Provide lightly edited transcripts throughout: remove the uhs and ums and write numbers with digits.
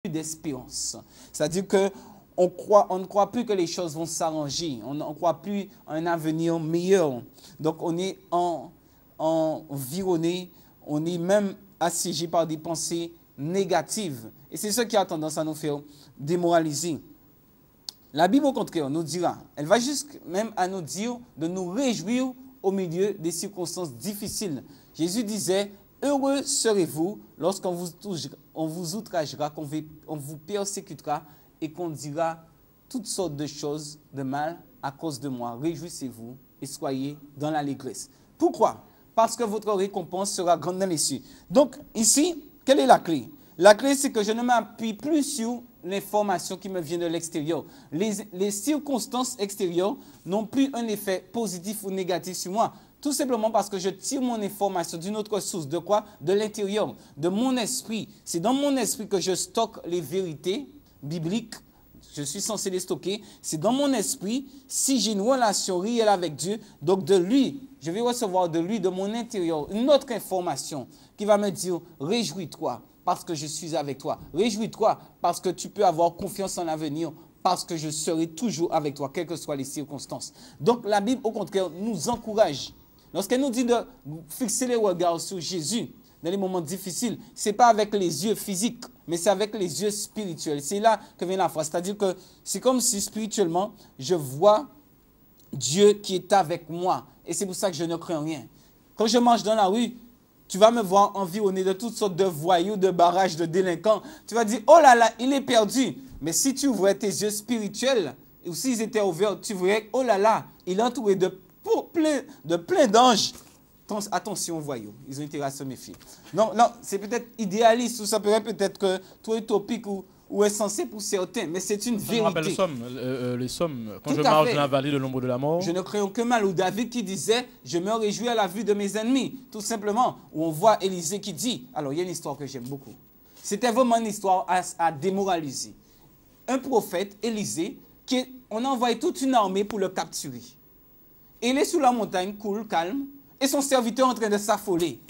d'espérance. C'est-à-dire que on ne croit plus que les choses vont s'arranger. On ne croit plus à un avenir meilleur. Donc, on est environné, on est même assiégé par des pensées négatives. Et c'est ce qui a tendance à nous faire démoraliser. La Bible, au contraire, nous dira, elle va juste même à nous dire de nous réjouir au milieu des circonstances difficiles. Jésus disait, « Heureux serez-vous lorsqu'on vous outragera, qu'on vous persécutera et qu'on dira toutes sortes de choses de mal à cause de moi. Réjouissez-vous et soyez dans l'allégresse. » Pourquoi? Parce que votre récompense sera grande dans les cieux. Donc, ici, quelle est la clé? La clé, c'est que je ne m'appuie plus sur l'information qui me vient de l'extérieur. Les circonstances extérieures n'ont plus un effet positif ou négatif sur moi. Tout simplement parce que je tire mon information d'une autre source. De quoi? De l'intérieur, de mon esprit. C'est dans mon esprit que je stocke les vérités bibliques. Je suis censé les stocker. C'est dans mon esprit. Si j'ai une relation réelle avec Dieu, donc de lui, je vais recevoir de lui, de mon intérieur, une autre information qui va me dire, réjouis-toi parce que je suis avec toi. Réjouis-toi parce que tu peux avoir confiance en l'avenir, parce que je serai toujours avec toi, quelles que soient les circonstances. Donc la Bible, au contraire, nous encourage. Lorsqu'elle nous dit de fixer les regards sur Jésus dans les moments difficiles, ce n'est pas avec les yeux physiques, mais c'est avec les yeux spirituels. C'est là que vient la foi. C'est-à-dire que c'est comme si spirituellement, je vois Dieu qui est avec moi. Et c'est pour ça que je ne crains rien. Quand je marche dans la rue, tu vas me voir environné de toutes sortes de voyous, de barrages, de délinquants. Tu vas dire, oh là là, il est perdu. Mais si tu ouvrais tes yeux spirituels, ou s'ils étaient ouverts, tu verrais, oh là là, il est entouré de plein d'anges. Attention aux voyous, ils ont intérêt à se méfier. Non, c'est peut-être idéaliste, ou ça pourrait peut-être que trop utopique ou insensé pour certains, mais c'est une vérité. Je me rappelle les sommes. Quand je marche dans la vallée de l'ombre de la mort. Je ne crains aucun mal. Ou David qui disait, je me réjouis à la vue de mes ennemis. Tout simplement, où on voit Élisée qui dit, alors il y a une histoire que j'aime beaucoup. C'était vraiment une histoire à démoraliser. Un prophète, Élisée, on a envoyé toute une armée pour le capturer. Et il est sous la montagne, cool, calme, et son serviteur est en train de s'affoler.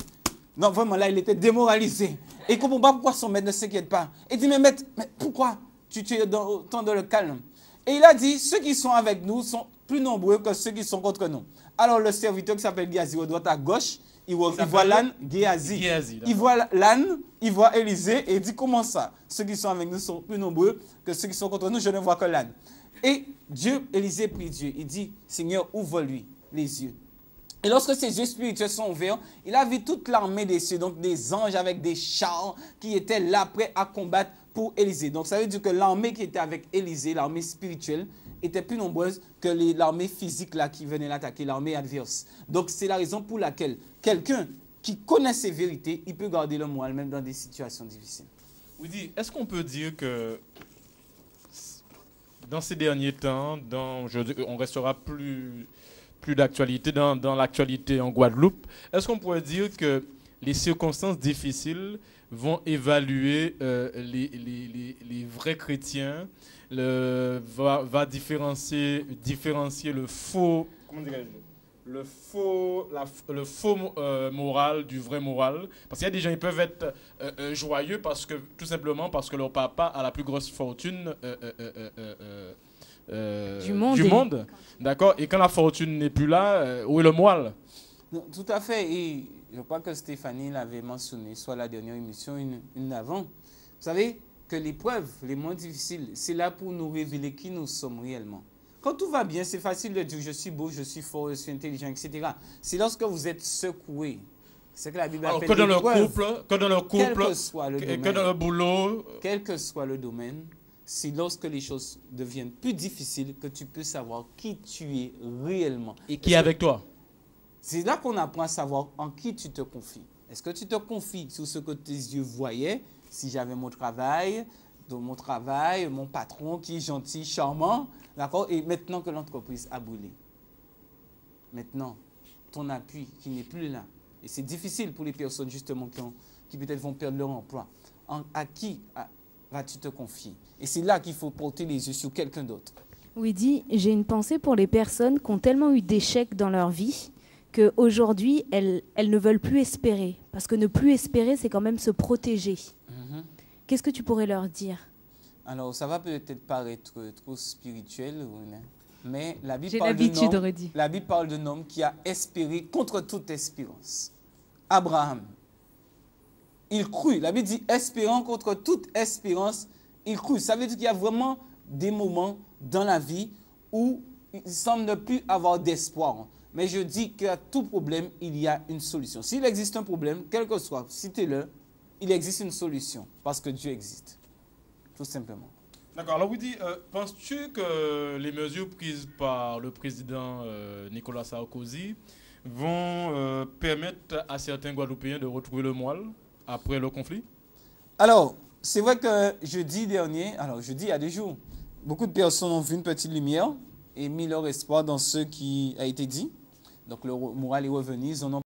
Non, vraiment, là, il était démoralisé. Et il ne comprend pas pourquoi son maître ne s'inquiète pas. Il dit, mais maître, pourquoi tu es autant dans le calme? Et il a dit, ceux qui sont avec nous sont plus nombreux que ceux qui sont contre nous. Alors, le serviteur qui s'appelle Géhazi, au droite à gauche, il voit l'âne, Géhazi. Il voit l'âne, il voit Élisée, et il dit, comment ça? Ceux qui sont avec nous sont plus nombreux que ceux qui sont contre nous, je ne vois que l'âne. Et Élisée prie Dieu, il dit, Seigneur, ouvre-lui les yeux. Et lorsque ses yeux spirituels sont ouverts, il a vu toute l'armée des cieux, donc des anges avec des chars qui étaient là prêts à combattre pour Élisée. Donc ça veut dire que l'armée qui était avec Élisée, l'armée spirituelle, était plus nombreuse que l'armée physique là qui venait l'attaquer, l'armée adverse. Donc c'est la raison pour laquelle quelqu'un qui connaît ces vérités, il peut garder le moral même dans des situations difficiles. Oui, est-ce qu'on peut dire que dans ces derniers temps, on restera plus d'actualité dans l'actualité en Guadeloupe, est-ce qu'on pourrait dire que les circonstances difficiles vont évaluer les vrais chrétiens, va différencier le faux, comment dirais-je, le faux moral du vrai moral? Parce qu'il y a des gens qui peuvent être joyeux tout simplement parce que leur papa a la plus grosse fortune du monde. D'accord. Et quand la fortune n'est plus là, où est le moelle? Tout à fait. Et je crois que Stéphanie l'avait mentionné, soit la dernière émission, une avant. Vous savez que l'épreuve, les moments difficiles, c'est là pour nous révéler qui nous sommes réellement. Quand tout va bien, c'est facile de dire je suis beau, je suis fort, je suis intelligent, etc. C'est lorsque vous êtes secoué. C'est que la Bible appelle l'épreuve. Que dans le couple, quel que soit le domaine, que dans le boulot. Quel que soit le domaine, c'est lorsque les choses deviennent plus difficiles que tu peux savoir qui tu es réellement. Et qui est avec toi. C'est là qu'on apprend à savoir en qui tu te confies. Est-ce que tu te confies sur ce que tes yeux voyaient? Si j'avais mon travail, mon patron qui est gentil, charmant, d'accord? Et maintenant que l'entreprise a brûlé. Maintenant, ton appui qui n'est plus là. Et c'est difficile pour les personnes justement qui peut-être vont perdre leur emploi. À qui vas-tu te confier? Et c'est là qu'il faut porter les yeux sur quelqu'un d'autre. Oui, j'ai une pensée pour les personnes qui ont tellement eu d'échecs dans leur vie qu'aujourd'hui, elles ne veulent plus espérer. Parce que ne plus espérer, c'est quand même se protéger. qu'est-ce que tu pourrais leur dire? Alors, ça va peut-être paraître trop spirituel, mais la Bible J'ai parle l'habitude, d'un aurait dit. la Bible parle d'un homme qui a espéré contre toute espérance. Abraham. Il crut. La Bible dit espérant contre toute espérance, il crut. Ça veut dire qu'il y a vraiment des moments dans la vie où il semble ne plus avoir d'espoir. Mais je dis qu'à tout problème, il y a une solution. S'il existe un problème, quel que soit, citez-le, il existe une solution parce que Dieu existe. Tout simplement. D'accord. Alors, Woody, penses-tu que les mesures prises par le président Nicolas Sarkozy vont permettre à certains Guadeloupéens de retrouver le moelle après le conflit? Alors, c'est vrai que jeudi dernier, jeudi il y a 2 jours, beaucoup de personnes ont vu une petite lumière et mis leur espoir dans ce qui a été dit. Donc le moral est revenu, ils en ont